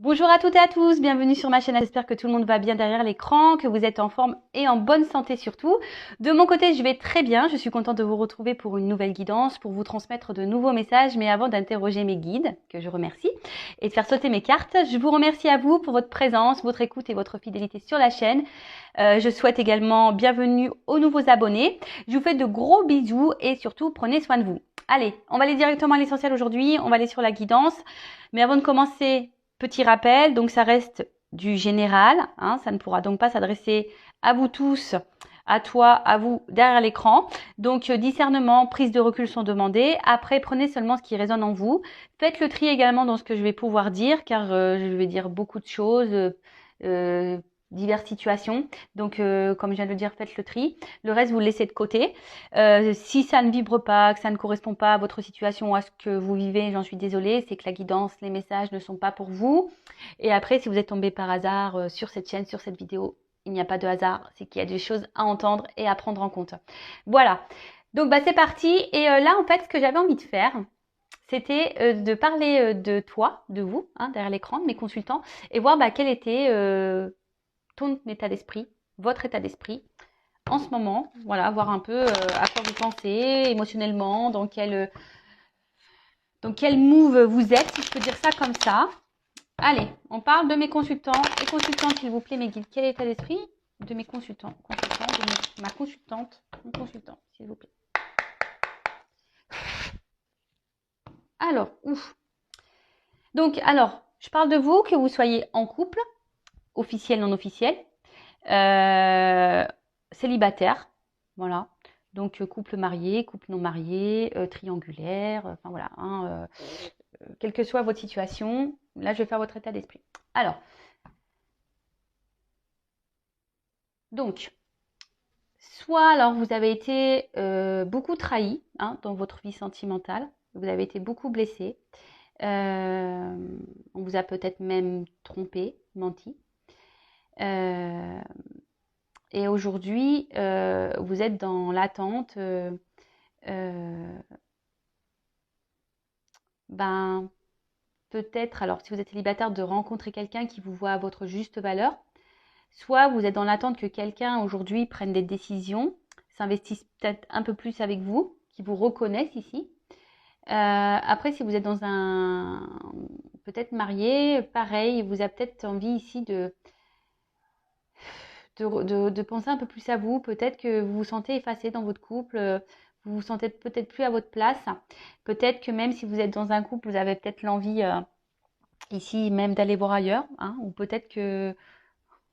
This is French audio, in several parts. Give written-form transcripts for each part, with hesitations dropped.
Bonjour à toutes et à tous, bienvenue sur ma chaîne. J'espère que tout le monde va bien derrière l'écran, que vous êtes en forme et en bonne santé surtout. De mon côté, je vais très bien. Je suis contente de vous retrouver pour une nouvelle guidance, pour vous transmettre de nouveaux messages. Mais avant d'interroger mes guides, que je remercie, et de faire sauter mes cartes, je vous remercie à vous pour votre présence, votre écoute et votre fidélité sur la chaîne. Je souhaite également bienvenue aux nouveaux abonnés. Je vous fais de gros bisous et surtout, prenez soin de vous. Allez, on va aller directement à l'essentiel aujourd'hui. On va aller sur la guidance. Mais avant de commencer, petit rappel, donc ça reste du général, hein, ça ne pourra donc pas s'adresser à vous tous, à toi, à vous derrière l'écran. Donc discernement, prise de recul sont demandées. Après, prenez seulement ce qui résonne en vous. Faites le tri également dans ce que je vais pouvoir dire, car je vais dire beaucoup de choses, diverses situations. Donc, comme je viens de le dire, faites le tri. Le reste, vous le laissez de côté. Si ça ne vibre pas, que ça ne correspond pas à votre situation ou à ce que vous vivez, j'en suis désolée, c'est que la guidance, les messages ne sont pas pour vous. Et après, si vous êtes tombé par hasard sur cette chaîne, sur cette vidéo, il n'y a pas de hasard, c'est qu'il y a des choses à entendre et à prendre en compte. Voilà. Donc, c'est parti. Et là, en fait, ce que j'avais envie de faire, c'était de parler de toi, de vous, hein, derrière l'écran, de mes consultants, et voir quel était ton état d'esprit, votre état d'esprit en ce moment. Voilà, voir un peu à quoi vous pensez émotionnellement, dans quel move vous êtes, si je peux dire ça comme ça. Allez, on parle de mes consultants et consultantes, s'il vous plaît, mes guides. Quel état d'esprit de mes consultants, de ma consultante, mon consultant, s'il vous plaît. Alors, ouf. Donc, je parle de vous, que vous soyez en couple, officiel, non officiel, célibataire, voilà. Donc couple marié, couple non marié, triangulaire, enfin voilà, hein, quelle que soit votre situation, là je vais faire votre état d'esprit. Alors, donc, soit vous avez été beaucoup trahi, hein, dans votre vie sentimentale, vous avez été beaucoup blessé, on vous a peut-être même trompé, menti. Et aujourd'hui, vous êtes dans l'attente, peut-être, alors si vous êtes célibataire, de rencontrer quelqu'un qui vous voit à votre juste valeur. Soit vous êtes dans l'attente que quelqu'un aujourd'hui prenne des décisions, s'investisse peut-être un peu plus avec vous, qui vous reconnaisse ici. Après, si vous êtes dans peut-être marié, pareil, vous avez peut-être envie ici de penser un peu plus à vous. Peut-être que vous vous sentez effacé dans votre couple, vous vous sentez peut-être plus à votre place. Peut-être que même si vous êtes dans un couple, vous avez peut-être l'envie ici même d'aller voir ailleurs, hein, ou peut-être que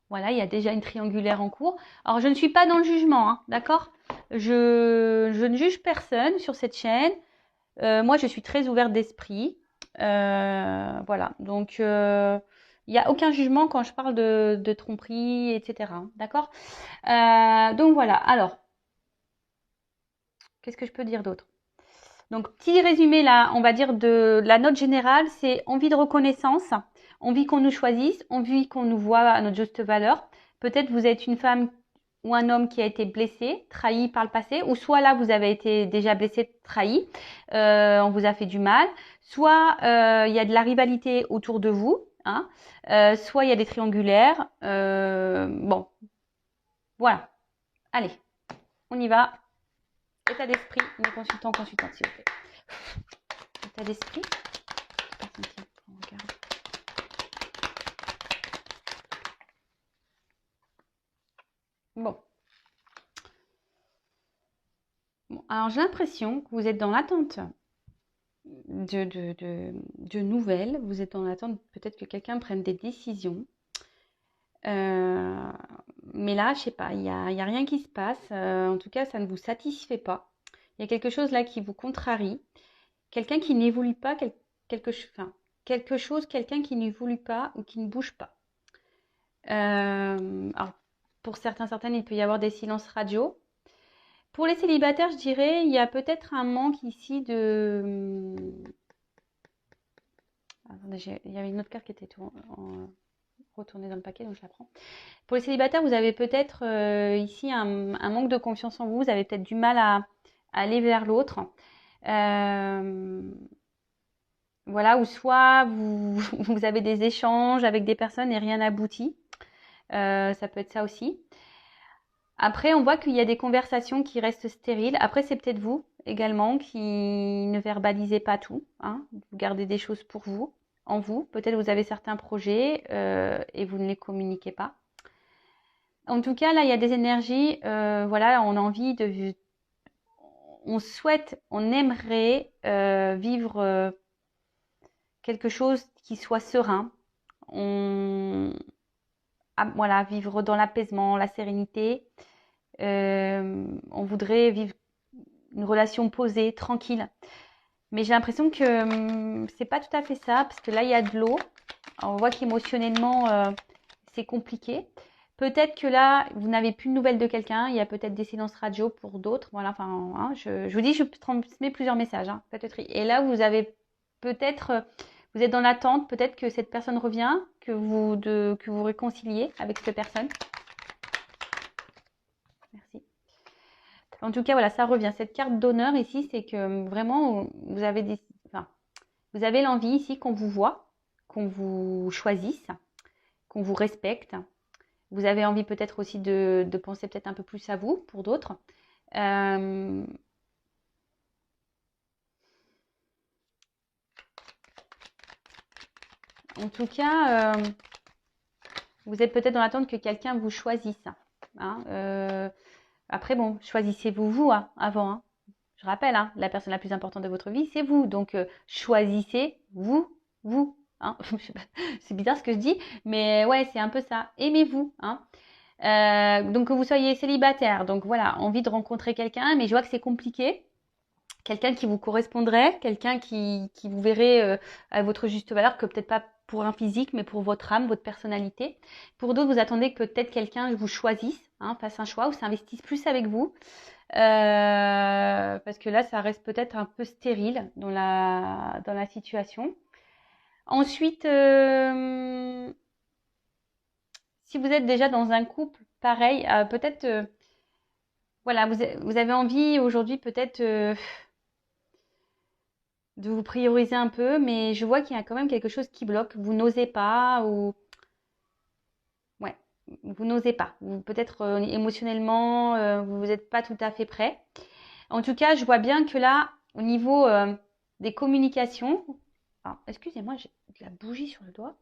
voilà, il y a déjà une triangulaire en cours. Alors, je ne suis pas dans le jugement, hein, d'accord? Je ne juge personne sur cette chaîne. Moi, je suis très ouverte d'esprit. Voilà, donc il n'y a aucun jugement quand je parle de tromperie, etc. D'accord? Donc voilà, alors, qu'est-ce que je peux dire d'autre? Donc, petit résumé là, on va dire de la note générale, c'est envie de reconnaissance, envie qu'on nous choisisse, envie qu'on nous voit à notre juste valeur. Peut-être vous êtes une femme ou un homme qui a été blessé, trahi par le passé, ou soit là vous avez été déjà blessé, trahi, on vous a fait du mal, soit il y a de la rivalité autour de vous, hein, soit il y a des triangulaires. Bon, voilà. Allez, on y va. État d'esprit, mes consultants, consultantes, s'il vous plaît. État d'esprit. Bon. Bon, alors j'ai l'impression que vous êtes dans l'attente de nouvelles. Vous êtes dans l'attente peut-être que quelqu'un prenne des décisions. Mais là, je sais pas, il y a rien qui se passe. En tout cas, ça ne vous satisfait pas. Il y a quelque chose là qui vous contrarie. Quelqu'un qui n'évolue pas, quelque chose, quelqu'un qui n'évolue pas ou qui ne bouge pas. Alors, pour certaines, il peut y avoir des silences radio. Pour les célibataires, je dirais, il y a peut-être un manque ici de... Attendez, il y avait une autre carte qui était retournée dans le paquet, donc je la prends. Pour les célibataires, vous avez peut-être ici un manque de confiance en vous. Vous avez peut-être du mal à aller vers l'autre. Voilà, ou soit vous avez des échanges avec des personnes et rien n'aboutit. Ça peut être ça aussi. Après, on voit qu'il y a des conversations qui restent stériles. Après, c'est peut-être vous également qui ne verbalisez pas tout, hein. Vous gardez des choses pour vous, en vous. Peut-être vous avez certains projets et vous ne les communiquez pas. En tout cas, là, il y a des énergies. Voilà, on a envie de, on souhaite, on aimerait vivre quelque chose qui soit serein. Voilà, vivre dans l'apaisement, la sérénité. On voudrait vivre une relation posée, tranquille. Mais j'ai l'impression que c'est pas tout à fait ça, parce que là, il y a de l'eau. On voit qu'émotionnellement, c'est compliqué. Peut-être que là, vous n'avez plus de nouvelles de quelqu'un. Il y a peut-être des silences radio pour d'autres. Voilà, enfin, hein, je vous dis, je transmets plusieurs messages. Hein, peut-être. Et là, vous avez peut-être, vous êtes dans l'attente. Peut-être que cette personne revient, que vous réconciliez avec cette personne. Merci. En tout cas, voilà, ça revient. Cette carte d'honneur ici, c'est que vraiment, vous avez vous avez l'envie ici qu'on vous voit, qu'on vous choisisse, qu'on vous respecte. Vous avez envie peut-être aussi de penser peut-être un peu plus à vous pour d'autres. En tout cas, vous êtes peut-être dans l'attente que quelqu'un vous choisisse. Hein. Après, bon, choisissez-vous vous hein, avant. Hein. Je rappelle, hein, la personne la plus importante de votre vie, c'est vous. Donc, choisissez-vous, vous. Hein. C'est bizarre ce que je dis, mais ouais, c'est un peu ça. Aimez-vous. Hein. Donc, que vous soyez célibataire. Donc, voilà, envie de rencontrer quelqu'un, mais je vois que c'est compliqué. Quelqu'un qui vous correspondrait, quelqu'un qui vous verrait à votre juste valeur, que peut-être pas pour un physique, mais pour votre âme, votre personnalité. Pour d'autres, vous attendez que peut-être quelqu'un vous choisisse, hein, fasse un choix ou s'investisse plus avec vous. Parce que là, ça reste peut-être un peu stérile dans la situation. Ensuite, si vous êtes déjà dans un couple, pareil, peut-être, voilà, vous avez envie aujourd'hui peut-être de vous prioriser un peu, mais je vois qu'il y a quand même quelque chose qui bloque. Vous n'osez pas ou ouais, vous n'osez pas. Peut-être émotionnellement, vous n'êtes pas tout à fait prêt. En tout cas, je vois bien que là, au niveau des communications, excusez-moi, j'ai de la bougie sur le doigt.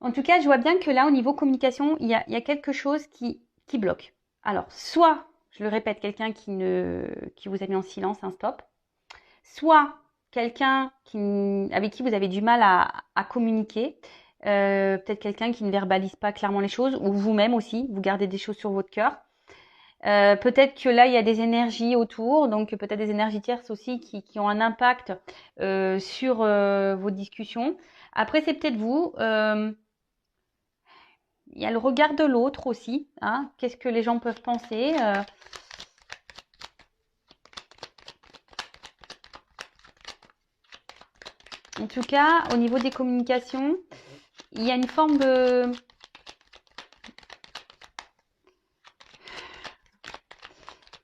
En tout cas, je vois bien que là, au niveau communication, il y a quelque chose qui bloque. Alors, soit, je le répète, quelqu'un qui vous a mis en silence, un stop. Soit quelqu'un avec qui vous avez du mal à communiquer. Peut-être quelqu'un qui ne verbalise pas clairement les choses, ou vous-même aussi, vous gardez des choses sur votre cœur. Peut-être que là, il y a des énergies autour, donc peut-être des énergies tierces aussi qui ont un impact sur vos discussions. Après, c'est peut-être vous. Il y a le regard de l'autre aussi. Hein. Qu'est-ce que les gens peuvent penser En tout cas, au niveau des communications, il y a une forme de...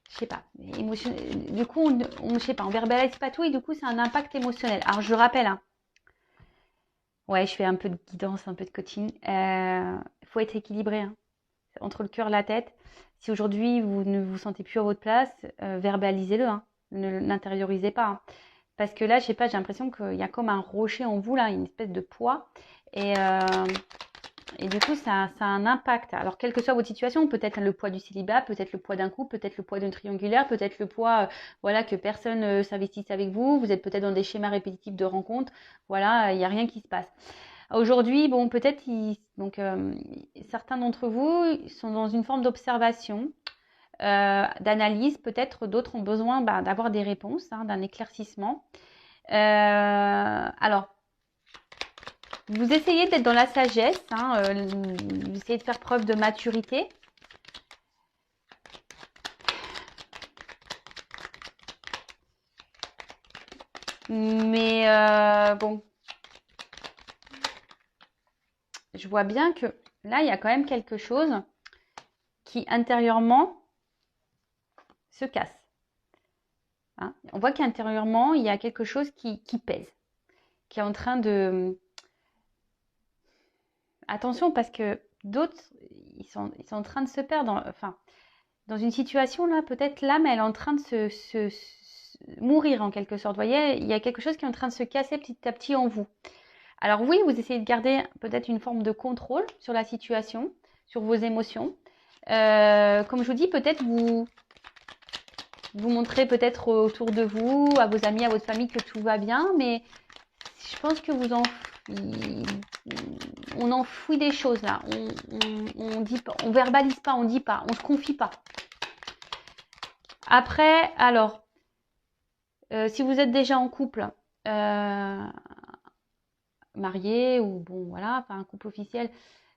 Je sais pas, du coup, je sais pas, on verbalise pas tout et du coup, c'est un impact émotionnel. Alors, je rappelle, hein, ouais, je fais un peu de guidance, un peu de coaching. Il faut être équilibré hein, entre le cœur et la tête. Si aujourd'hui, vous ne vous sentez plus à votre place, verbalisez-le. Hein, ne l'intériorisez pas. Hein. Parce que là, je sais pas, j'ai l'impression qu'il y a comme un rocher en vous, là, une espèce de poids. Et du coup, ça a un impact. Alors, quelle que soit votre situation, peut-être le poids du célibat, peut-être le poids d'un couple, peut-être le poids d'un triangulaire, peut-être le poids, voilà, que personne s'investisse avec vous. Vous êtes peut-être dans des schémas répétitifs de rencontres. Voilà, il n'y a rien qui se passe. Aujourd'hui, bon, peut-être, certains d'entre vous sont dans une forme d'observation, d'analyse. Peut-être d'autres ont besoin d'avoir des réponses, hein, d'un éclaircissement. Alors, vous essayez d'être dans la sagesse, hein, vous essayez de faire preuve de maturité. Mais bon, je vois bien que là, il y a quand même quelque chose qui intérieurement se casse. hein. On voit qu'intérieurement, il y a quelque chose qui pèse, qui est en train de... Attention, parce que d'autres, ils sont en train de se perdre. Enfin, dans une situation là, peut-être l'âme, elle est en train de mourir en quelque sorte. Vous voyez, il y a quelque chose qui est en train de se casser petit à petit en vous. Alors oui, vous essayez de garder peut-être une forme de contrôle sur la situation, sur vos émotions. Comme je vous dis, peut-être vous montrez peut-être autour de vous, à vos amis, à votre famille que tout va bien, mais je pense que on enfouit des choses là. On dit pas, on verbalise pas, on dit pas, on se confie pas. Après, alors, si vous êtes déjà en couple, marié ou bon voilà, enfin un couple officiel,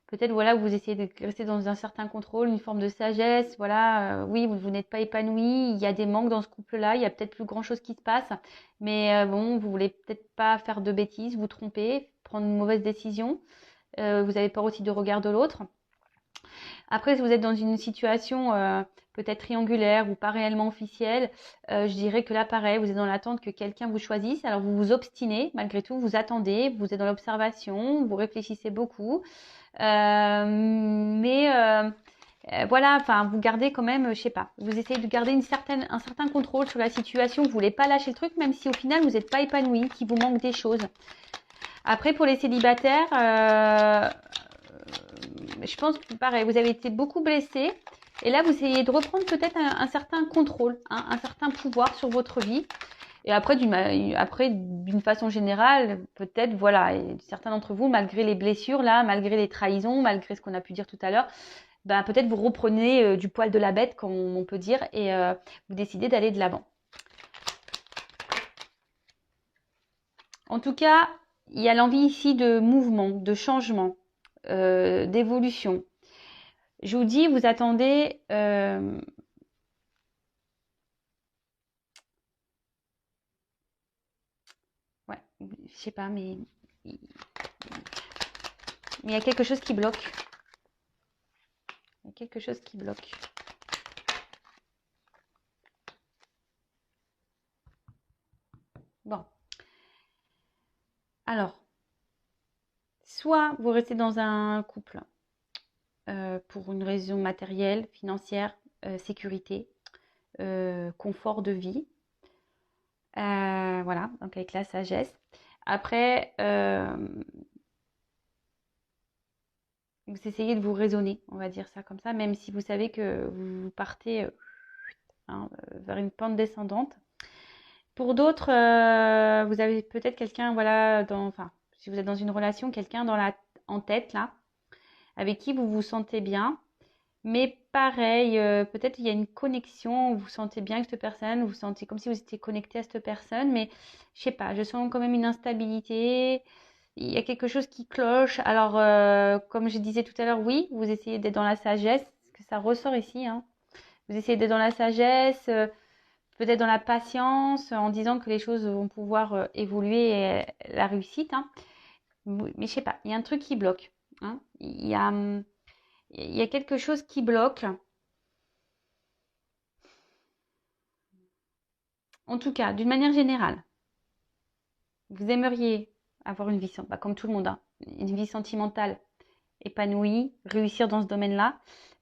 peut-être voilà, vous essayez de rester dans un certain contrôle, une forme de sagesse, voilà, oui, vous n'êtes pas épanoui, il y a des manques dans ce couple-là, il y a peut-être plus grand-chose qui se passe, mais bon, vous voulez peut-être pas faire de bêtises, vous tromper, prendre une mauvaise décision, vous avez peur aussi du regard de l'autre. Après, si vous êtes dans une situation peut-être triangulaire ou pas réellement officielle, je dirais que là, pareil, vous êtes dans l'attente que quelqu'un vous choisisse. Alors, vous vous obstinez, malgré tout, vous attendez, vous êtes dans l'observation, vous réfléchissez beaucoup. Voilà, enfin, vous gardez quand même, je sais pas, vous essayez de garder un certain contrôle sur la situation. Vous voulez pas lâcher le truc, même si au final, vous n'êtes pas épanoui, qu'il vous manque des choses. Après, pour les célibataires, je pense que pareil, vous avez été beaucoup blessé. Et là, vous essayez de reprendre peut-être un certain contrôle, hein, un certain pouvoir sur votre vie. Et après, d'une façon générale, peut-être, voilà, et certains d'entre vous, malgré les blessures, là, malgré les trahisons, malgré ce qu'on a pu dire tout à l'heure, ben, peut-être vous reprenez du poil de la bête, comme on peut dire, et vous décidez d'aller de l'avant. En tout cas, il y a l'envie ici de mouvement, de changement, d'évolution. Je vous dis, vous attendez... ouais, je sais pas, mais il y a quelque chose qui bloque. Il y a quelque chose qui bloque. Bon. Alors, soit vous restez dans un couple pour une raison matérielle, financière, sécurité, confort de vie. Voilà, donc avec la sagesse. Après, vous essayez de vous raisonner, on va dire ça comme ça, même si vous savez que vous partez vers une pente descendante. Pour d'autres, vous avez peut-être quelqu'un, voilà, enfin, si vous êtes dans une relation, quelqu'un en tête là, avec qui vous vous sentez bien. Mais pareil, peut-être il y a une connexion, vous vous sentez bien avec cette personne, vous vous sentez comme si vous étiez connecté à cette personne, mais je sais pas, je sens quand même une instabilité, il y a quelque chose qui cloche. Alors, comme je disais tout à l'heure, oui, vous essayez d'être dans la sagesse, parce que ça ressort ici, hein. Vous essayez d'être dans la sagesse, peut-être dans la patience, en disant que les choses vont pouvoir évoluer et la réussite, hein. Mais je sais pas, il y a un truc qui bloque, hein. Il y a quelque chose qui bloque. En tout cas, d'une manière générale, vous aimeriez avoir une vie, bah, comme tout le monde, hein, une vie sentimentale épanouie, réussir dans ce domaine-là.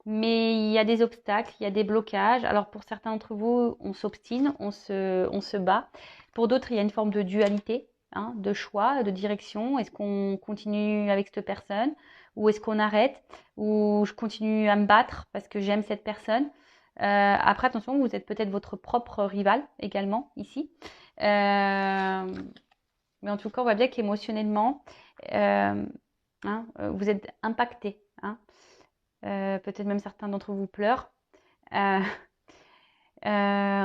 Mais il y a des obstacles, il y a des blocages. Alors pour certains d'entre vous, on s'obstine, on se bat. Pour d'autres, il y a une forme de dualité, hein, de choix, de direction. Est-ce qu'on continue avec cette personne ou est-ce qu'on arrête ou je continue à me battre parce que j'aime cette personne. Après, attention, vous êtes peut-être votre propre rival également ici. Mais en tout cas, on voit bien qu'émotionnellement, hein, vous êtes impacté, hein. Peut-être même certains d'entre vous pleurent. En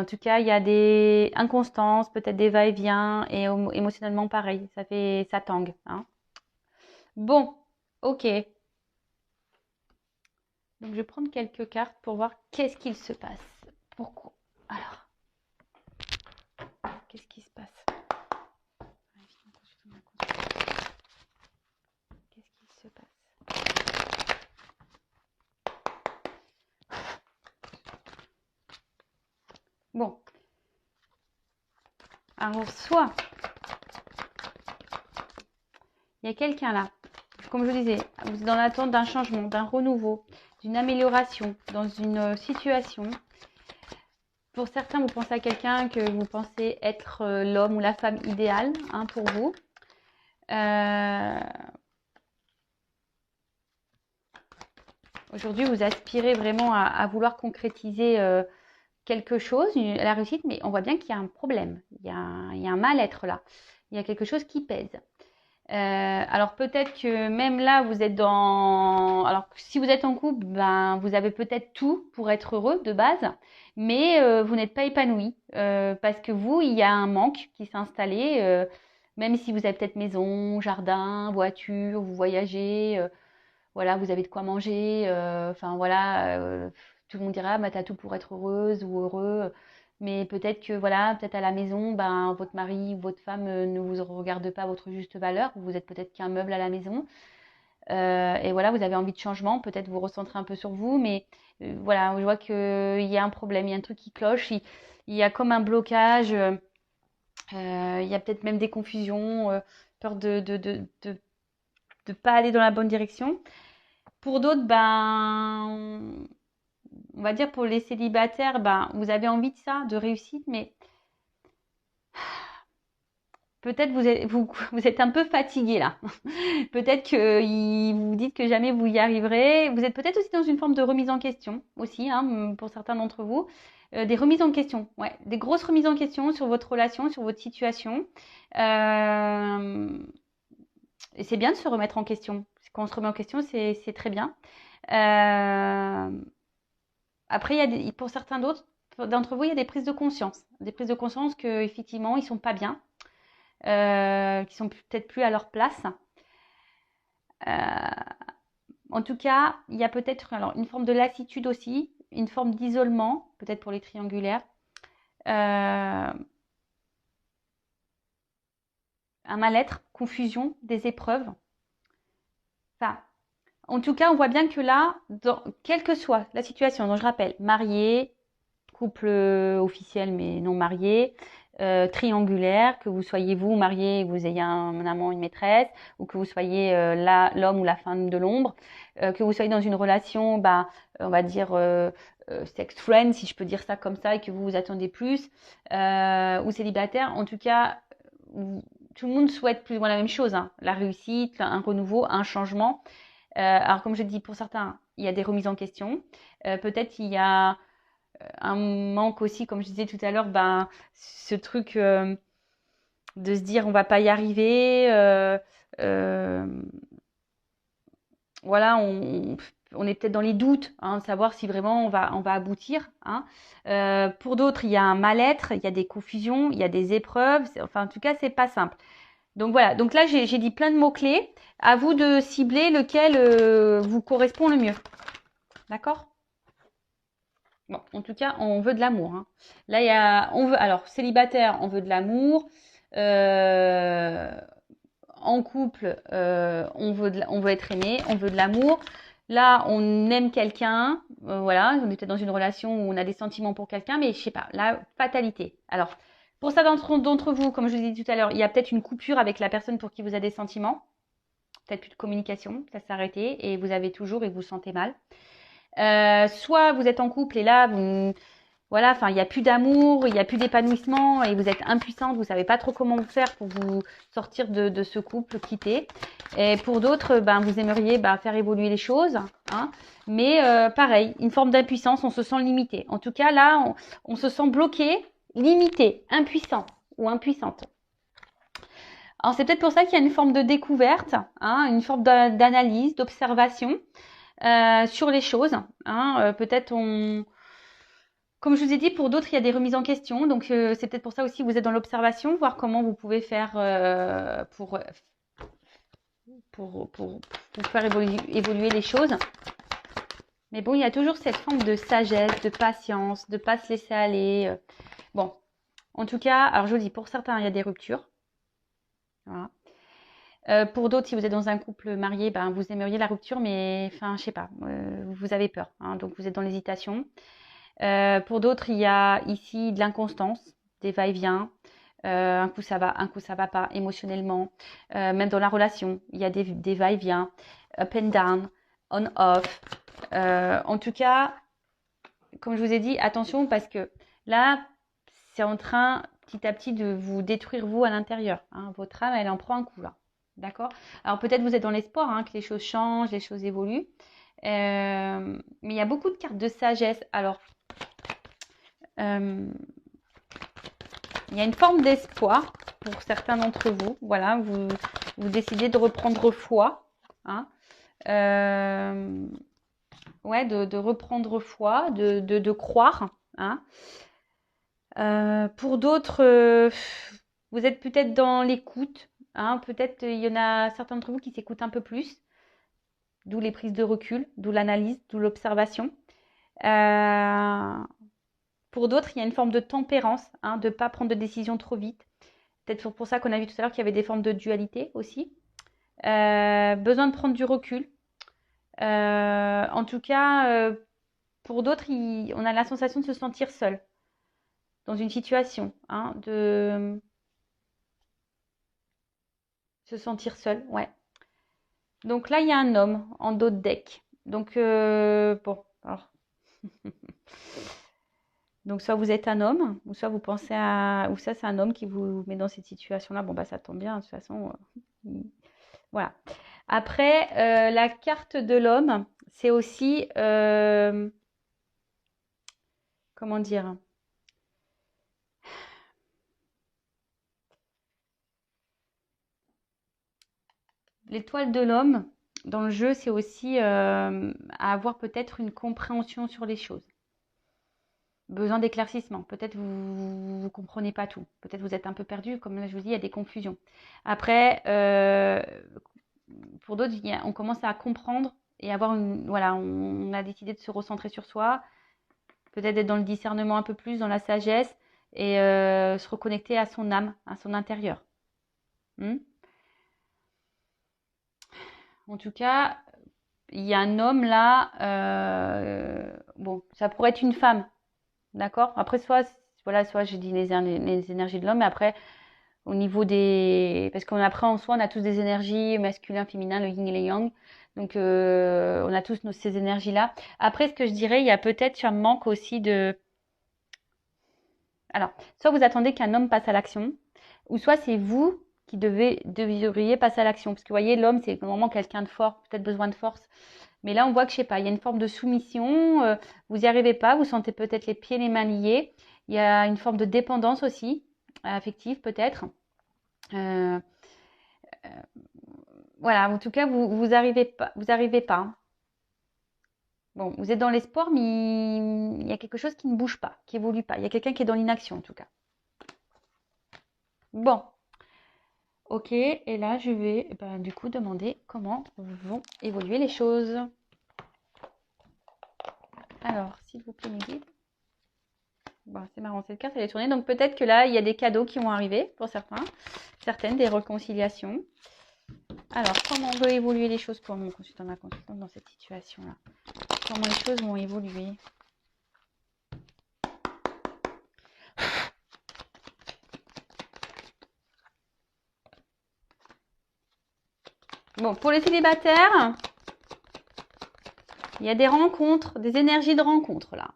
tout cas, il y a des inconstances, peut-être des va-et-vient, et émotionnellement pareil, ça tangue, hein. Bon, ok. Donc je vais prendre quelques cartes pour voir qu'est-ce qu'il se passe. Pourquoi? Alors, qu'est-ce qui se passe? Qu'est-ce qu'il se passe? Bon, Alors, soit il y a quelqu'un là, comme je vous disais, vous êtes dans l'attente d'un changement, d'un renouveau, d'une amélioration dans une situation. Pour certains, vous pensez à quelqu'un que vous pensez être l'homme ou la femme idéale hein, pour vous. Aujourd'hui, vous aspirez vraiment à vouloir concrétiser quelque chose, la réussite, mais on voit bien qu'il y a un problème, il y a un mal-être là, il y a quelque chose qui pèse. Alors peut-être que même là, vous êtes dans... Alors si vous êtes en couple, ben, vous avez peut-être tout pour être heureux de base, mais vous n'êtes pas épanoui parce que vous, il y a un manque qui s'est installé, même si vous avez peut-être maison, jardin, voiture, vous voyagez, voilà, vous avez de quoi manger, enfin voilà, tout le monde dira, bah, t'as tout pour être heureuse ou heureux. Mais peut-être que voilà, peut-être à la maison, ben, votre mari ou votre femme ne vous regarde pas à votre juste valeur. Vous êtes peut-être qu'un meuble à la maison. Et voilà, vous avez envie de changement. Peut-être vous recentrez un peu sur vous. Mais voilà, je vois qu'il y a un problème, il y a un truc qui cloche. Il y a comme un blocage. Il y a peut-être même des confusions, peur de pas aller dans la bonne direction. Pour d'autres, ben, on va dire pour les célibataires, ben, vous avez envie de ça, de réussite, mais peut-être vous êtes un peu fatigué là. Peut-être que vous vous dites que jamais vous y arriverez. Vous êtes peut-être aussi dans une forme de remise en question aussi, hein, pour certains d'entre vous. Des remises en question, ouais, des grosses remises en question sur votre relation, sur votre situation. Et c'est bien de se remettre en question. Quand on se remet en question, c'est très bien. Euh, Après, pour certains d'autres d'entre vous, il y a des prises de conscience. Des prises de conscience qu'effectivement, ils ne sont pas bien, qu'ils sont peut-être plus à leur place. Euh, En tout cas, il y a peut-être alors, une forme de lassitude aussi, une forme d'isolement, peut-être pour les triangulaires. Euh, un mal-être, confusion, des épreuves. Enfin, en tout cas, on voit bien que là, quelle que soit la situation, dont je rappelle, marié, couple officiel mais non marié, triangulaire, que vous soyez vous marié et que vous ayez un amant, une maîtresse, ou que vous soyez l'homme ou la femme de l'ombre, que vous soyez dans une relation, bah, on va dire sex friend, si je peux dire ça comme ça, et que vous vous attendez plus, ou célibataire, en tout cas, tout le monde souhaite plus ou moins la même chose, hein, la réussite, un renouveau, un changement. Alors comme je dis, pour certains, il y a des remises en question. Peut-être il y a un manque aussi, comme je disais tout à l'heure, ben, ce truc de se dire on va pas y arriver. Euh, voilà, on est peut-être dans les doutes, hein, de savoir si vraiment on va aboutir. Hein. Pour d'autres, il y a un mal-être, il y a des confusions, il y a des épreuves. Enfin, en tout cas, c'est pas simple. Donc voilà, donc là, j'ai dit plein de mots-clés. À vous de cibler lequel vous correspond le mieux. D'accord? Bon, en tout cas, on veut de l'amour. Hein. Là, on veut, alors, célibataire, on veut de l'amour. Euh, En couple, on veut être aimé, on veut de l'amour. Là, on aime quelqu'un, voilà, on est peut-être dans une relation où on a des sentiments pour quelqu'un, mais je sais pas, la fatalité. Alors, pour ça d'entre vous, comme je vous ai dit tout à l'heure, il y a peut-être une coupure avec la personne pour qui vous avez des sentiments, peut-être plus de communication, ça s'est arrêté et vous avez toujours et vous vous sentez mal. Soit vous êtes en couple et là, voilà, enfin, il n'y a plus d'amour, il n'y a plus d'épanouissement et vous êtes impuissante, vous ne savez pas trop comment faire pour vous sortir de ce couple quitté. Et pour d'autres, ben, vous aimeriez faire évoluer les choses, hein, mais pareil, une forme d'impuissance, on se sent limité. En tout cas, là, on se sent bloqué, limité, impuissant ou impuissante. Alors, c'est peut-être pour ça qu'il y a une forme de découverte, hein, une forme d'analyse, d'observation sur les choses. Hein, peut-être comme je vous ai dit, pour d'autres, il y a des remises en question. Donc, c'est peut-être pour ça aussi que vous êtes dans l'observation, voir comment vous pouvez faire pour faire évoluer les choses. Mais bon, il y a toujours cette forme de sagesse, de patience, de ne pas se laisser aller. Bon, en tout cas, alors je vous dis, pour certains, il y a des ruptures. Voilà. Pour d'autres, si vous êtes dans un couple marié, ben, vous aimeriez la rupture, mais enfin, je sais pas, vous avez peur. Hein, donc, vous êtes dans l'hésitation. Pour d'autres, il y a ici de l'inconstance, des va-et-vient. Un coup ça va pas émotionnellement. Même dans la relation, il y a des va-et-vient, up and down, on off. En tout cas, comme je vous ai dit, attention parce que là, c'est en train petit à petit de vous détruire vous à l'intérieur. Hein. Votre âme, elle en prend un coup là. D'accord? Alors peut-être vous êtes dans l'espoir que les choses changent, les choses évoluent. Mais il y a beaucoup de cartes de sagesse. Alors, il y a une forme d'espoir pour certains d'entre vous. Voilà, vous décidez de reprendre foi. Hein. Ouais, de reprendre foi, de croire. Hein. Pour d'autres, vous êtes peut-être dans l'écoute. Hein. Peut-être il y en a certains d'entre vous qui s'écoutent un peu plus. D'où les prises de recul, d'où l'analyse, d'où l'observation. Pour d'autres, il y a une forme de tempérance, de ne pas prendre de décision trop vite. Peut-être pour ça qu'on a vu tout à l'heure qu'il y avait des formes de dualité aussi. Besoin de prendre du recul. En tout cas, pour d'autres, on a la sensation de se sentir seul dans une situation, de se sentir seul, ouais. Donc là, il y a un homme en dos de deck. Donc, bon, alors. Donc, soit vous êtes un homme, ou soit vous pensez à... Ou ça, c'est un homme qui vous met dans cette situation-là. Bon, bah, ça tombe bien, de toute façon. Voilà. Après, la carte de l'homme, c'est aussi... comment dire? L'étoile de l'homme, dans le jeu, c'est aussi à avoir peut-être une compréhension sur les choses. Besoin d'éclaircissement. Peut-être vous ne comprenez pas tout. Peut-être vous êtes un peu perdu. Comme là, je vous dis, il y a des confusions. Après, pour d'autres, on commence à comprendre et avoir une... Voilà, on a décidé de se recentrer sur soi. Peut-être d'être dans le discernement un peu plus, dans la sagesse et se reconnecter à son âme, à son intérieur. En tout cas, il y a un homme là. Bon, ça pourrait être une femme. D'accord? Après, soit j'ai dit les énergies de l'homme, mais après, au niveau des... Parce qu'après, en soi, on a tous des énergies masculin, féminin, le yin et le yang. Donc, on a tous ces énergies-là. Après, ce que je dirais, il y a peut-être un manque aussi de... Alors, soit vous attendez qu'un homme passe à l'action, ou soit c'est vous qui devriez passer à l'action. Parce que vous voyez, l'homme, c'est vraiment quelqu'un de fort, peut-être besoin de force. Mais là, on voit que, je sais pas, il y a une forme de soumission, vous n'y arrivez pas, vous sentez peut-être les pieds, les mains liés. Il y a une forme de dépendance aussi, affective peut-être. Voilà, en tout cas, vous arrivez pas. Vous arrivez pas. Bon, vous êtes dans l'espoir, mais il y a quelque chose qui ne bouge pas, qui évolue pas. Il y a quelqu'un qui est dans l'inaction, en tout cas. Bon, ok, et là, je vais du coup demander comment vont évoluer les choses. Alors, s'il vous plaît, mes guides. Bon, c'est marrant, cette carte, elle est tournée. Donc, peut-être que là, il y a des cadeaux qui vont arriver pour certaines, des réconciliations. Alors, comment on veut évoluer les choses pour mon consultant, ma consultante dans cette situation-là? Comment les choses vont évoluer? Bon, pour les célibataires, il y a des rencontres, des énergies de rencontre là.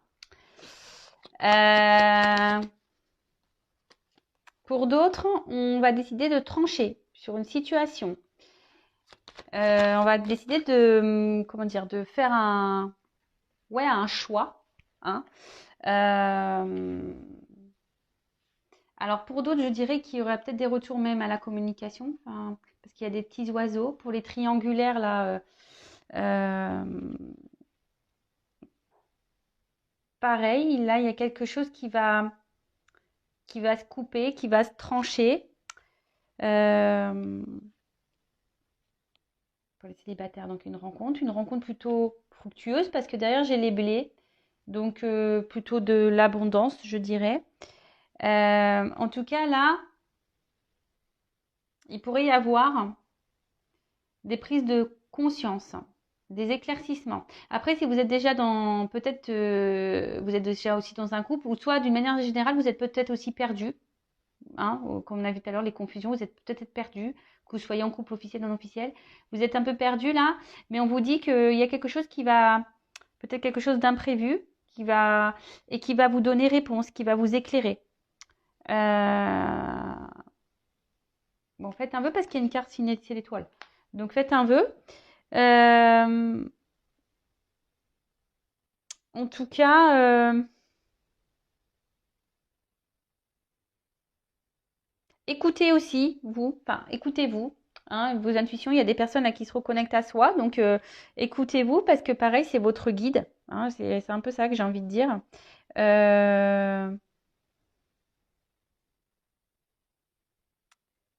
Pour d'autres, on va décider de trancher sur une situation. On va décider de, comment dire, de faire un choix. Alors pour d'autres, je dirais qu'il y aurait peut-être des retours même à la communication, parce qu'il y a des petits oiseaux. Pour les triangulaires là, pareil, là il y a quelque chose qui va se couper, qui va se trancher. Pour les célibataires, donc une rencontre plutôt fructueuse parce que derrière j'ai les blés, donc plutôt de l'abondance, je dirais. En tout cas, là, il pourrait y avoir des prises de conscience, des éclaircissements. Après, si vous êtes déjà dans, peut-être, vous êtes déjà aussi dans un couple, ou soit d'une manière générale, vous êtes peut-être aussi perdu. hein, comme on a vu tout à l'heure, les confusions, vous êtes peut-être perdu, que vous soyez en couple officiel, non officiel. Vous êtes un peu perdu là, mais on vous dit qu'il y a quelque chose qui va, peut-être quelque chose d'imprévu, qui va vous donner réponse, qui va vous éclairer. Bon, faites un vœu parce qu'il y a une carte signée de l'étoile. Donc faites un vœu. En tout cas, écoutez aussi, vous, enfin, écoutez-vous, hein, vos intuitions. Il y a des personnes à qui se reconnectent à soi. Donc, écoutez-vous parce que pareil, c'est votre guide. Hein, c'est un peu ça que j'ai envie de dire.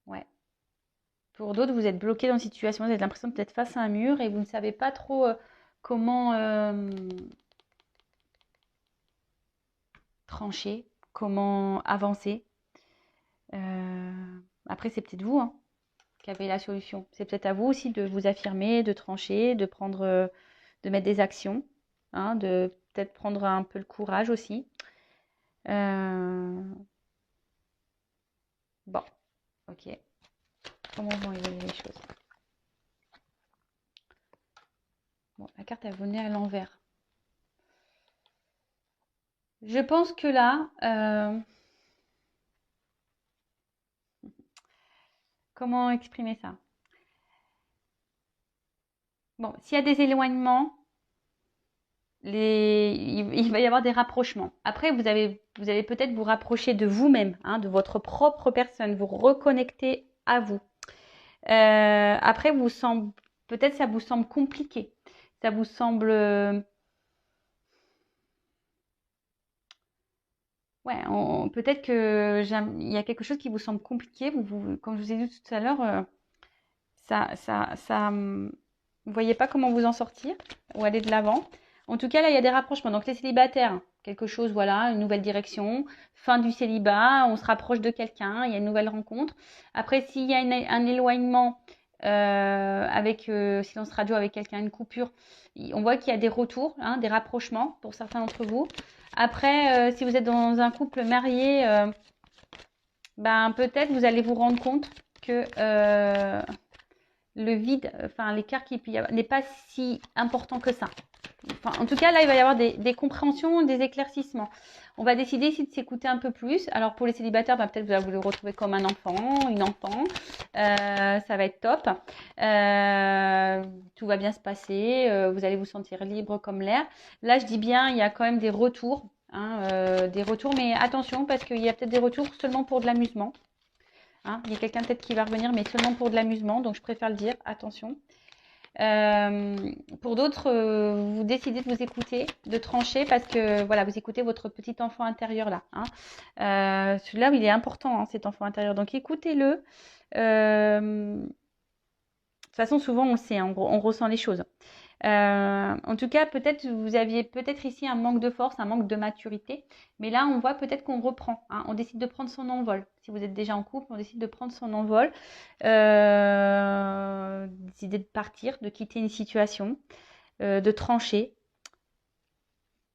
Ouais. Pour d'autres, vous êtes bloqué dans une situation, vous avez l'impression d'être face à un mur et vous ne savez pas trop comment trancher, comment avancer. Après, c'est peut-être vous, hein, qui avez la solution. C'est peut-être à vous aussi de vous affirmer, de trancher, de prendre, de mettre des actions, hein, de peut-être prendre un peu le courage aussi. Bon, ok. Comment vont évoluer les choses? Bon, la carte elle venait à l'envers. Je pense que là, comment exprimer ça? Bon, s'il y a des éloignements, il va y avoir des rapprochements. Après, vous allez peut-être vous rapprocher de vous-même, hein, de votre propre personne, vous reconnecter à vous. Après, peut-être ça vous semble compliqué. Ça vous semble, ouais, peut-être que il y a quelque chose qui vous semble compliqué. Comme je vous ai dit tout à l'heure, vous voyez pas comment vous en sortir ou aller de l'avant. En tout cas, là, il y a des rapprochements. Donc, les célibataires, quelque chose, voilà, une nouvelle direction, fin du célibat, on se rapproche de quelqu'un, il y a une nouvelle rencontre. Après, s'il y a un éloignement avec silence radio avec quelqu'un, une coupure, on voit qu'il y a des retours, hein, des rapprochements pour certains d'entre vous. Après, si vous êtes dans un couple marié, ben peut-être vous allez vous rendre compte que le vide, enfin l'écart qu'il peut y avoir n'est pas si important que ça. Enfin, en tout cas, là, il va y avoir des compréhensions, des éclaircissements. On va décider ici de s'écouter un peu plus. Alors, pour les célibataires, bah, peut-être vous allez vous le retrouver comme un enfant, une enfant. Ça va être top. Tout va bien se passer. Vous allez vous sentir libre comme l'air. Là, je dis bien, il y a quand même des retours. Hein, des retours, mais attention, parce qu'il y a peut-être des retours seulement pour de l'amusement. Hein, il y a quelqu'un peut-être qui va revenir, mais seulement pour de l'amusement. Donc, je préfère le dire. Attention. Pour d'autres, vous décidez de vous écouter, de trancher parce que voilà, vous écoutez votre petit enfant intérieur là. Hein. Celui-là, il est important, hein, cet enfant intérieur. Donc écoutez-le. De toute façon, souvent on le sait, hein, on ressent les choses. En tout cas, peut-être vous aviez peut-être ici un manque de force, un manque de maturité, mais là on voit peut-être qu'on reprend, hein, on décide de prendre son envol. Si vous êtes déjà en couple, on décide de prendre son envol, décider de partir, de quitter une situation, de trancher.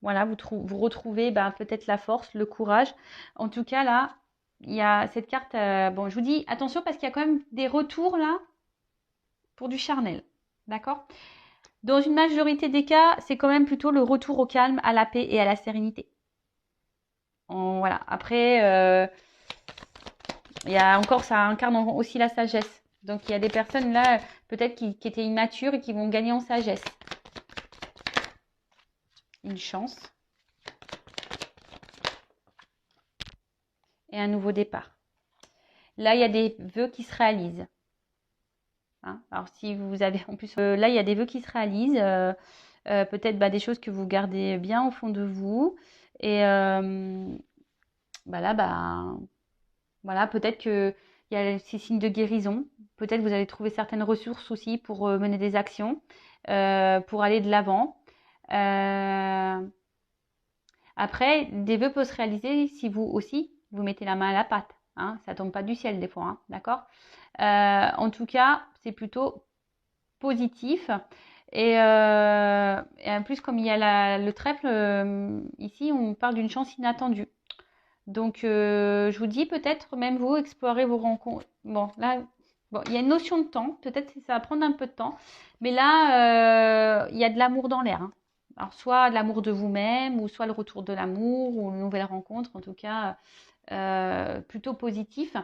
Voilà, vous retrouvez ben, peut-être la force, le courage. En tout cas là, il y a cette carte. Bon, je vous dis attention parce qu'il y a quand même des retours là pour du charnel, d'accord? Dans une majorité des cas, c'est quand même plutôt le retour au calme, à la paix et à la sérénité. Voilà. Après, il y a encore, ça incarne aussi la sagesse. Donc, il y a des personnes là, peut-être qui étaient immatures et qui vont gagner en sagesse. Une chance. Et un nouveau départ. Là, il y a des vœux qui se réalisent. Hein, alors, si vous avez en plus, là, il y a des vœux qui se réalisent. Peut-être bah, des choses que vous gardez bien au fond de vous. Et bah là, bah, voilà, peut-être qu'il y a ces signes de guérison. Peut-être vous allez trouver certaines ressources aussi pour mener des actions, pour aller de l'avant. Après, des vœux peuvent se réaliser si vous aussi, vous mettez la main à la pâte. Hein, ça tombe pas du ciel des fois, hein, d'accord? En tout cas, c'est plutôt positif. Et en plus, comme il y a le trèfle, ici, on parle d'une chance inattendue. Donc, je vous dis peut-être même vous explorer vos rencontres. Bon, là, bon, il y a une notion de temps. Peut-être que ça va prendre un peu de temps. Mais là, il y a de l'amour dans l'air, hein. Alors, soit de l'amour de vous-même, ou soit le retour de l'amour, ou une nouvelle rencontre, en tout cas, plutôt positif.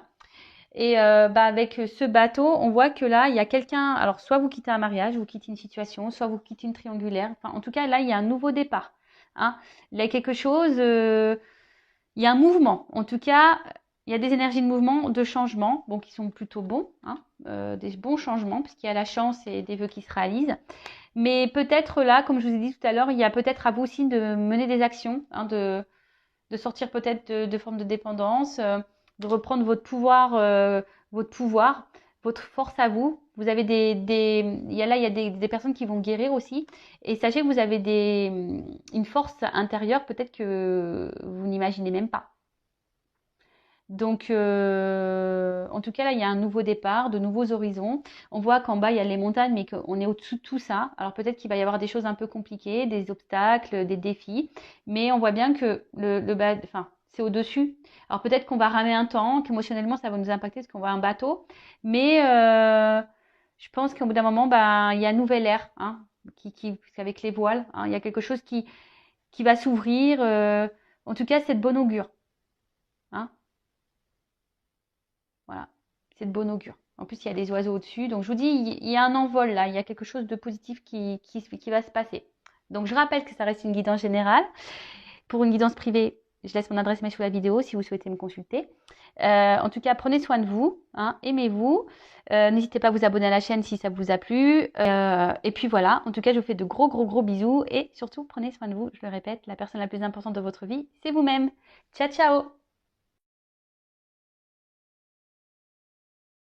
Et avec ce bateau, on voit que là, il y a quelqu'un. Alors, soit vous quittez un mariage, vous quittez une situation, soit vous quittez une triangulaire. Enfin, en tout cas, là, il y a un nouveau départ, hein. Il y a quelque chose. Il y a un mouvement. En tout cas, il y a des énergies de mouvement, de changement, bon, qui sont plutôt bons, hein, des bons changements, puisqu'il y a la chance et des vœux qui se réalisent. Mais peut-être là, comme je vous ai dit tout à l'heure, il y a peut-être à vous aussi de mener des actions, hein, de sortir peut-être de formes de dépendance, de reprendre votre pouvoir, votre force à vous. Vous avez il y a des personnes qui vont guérir aussi. Et sachez que vous avez une force intérieure peut-être que vous n'imaginez même pas. Donc, en tout cas, là, il y a un nouveau départ, de nouveaux horizons. On voit qu'en bas, il y a les montagnes, mais qu'on est au-dessous de tout ça. Alors, peut-être qu'il va y avoir des choses un peu compliquées, des obstacles, des défis. Mais on voit bien que enfin, c'est au-dessus. Alors, peut-être qu'on va ramer un temps, qu'émotionnellement, ça va nous impacter parce qu'on voit un bateau. Mais je pense qu'au bout d'un moment, il y a un nouvel air, hein, avec les voiles, hein. Il y a quelque chose qui va s'ouvrir. En tout cas, c'est de bon augure, hein. Voilà, c'est de bon augure. En plus, il y a des oiseaux au-dessus. Donc, je vous dis, il y a un envol là. Il y a quelque chose de positif qui va se passer. Donc, je rappelle que ça reste une guidance générale. Pour une guidance privée, je laisse mon adresse mail sous la vidéo si vous souhaitez me consulter. En tout cas, prenez soin de vous, hein, aimez-vous. N'hésitez pas à vous abonner à la chaîne si ça vous a plu. Et puis voilà, en tout cas, je vous fais de gros, gros, gros bisous. Et surtout, prenez soin de vous. Je le répète, la personne la plus importante de votre vie, c'est vous-même. Ciao, ciao!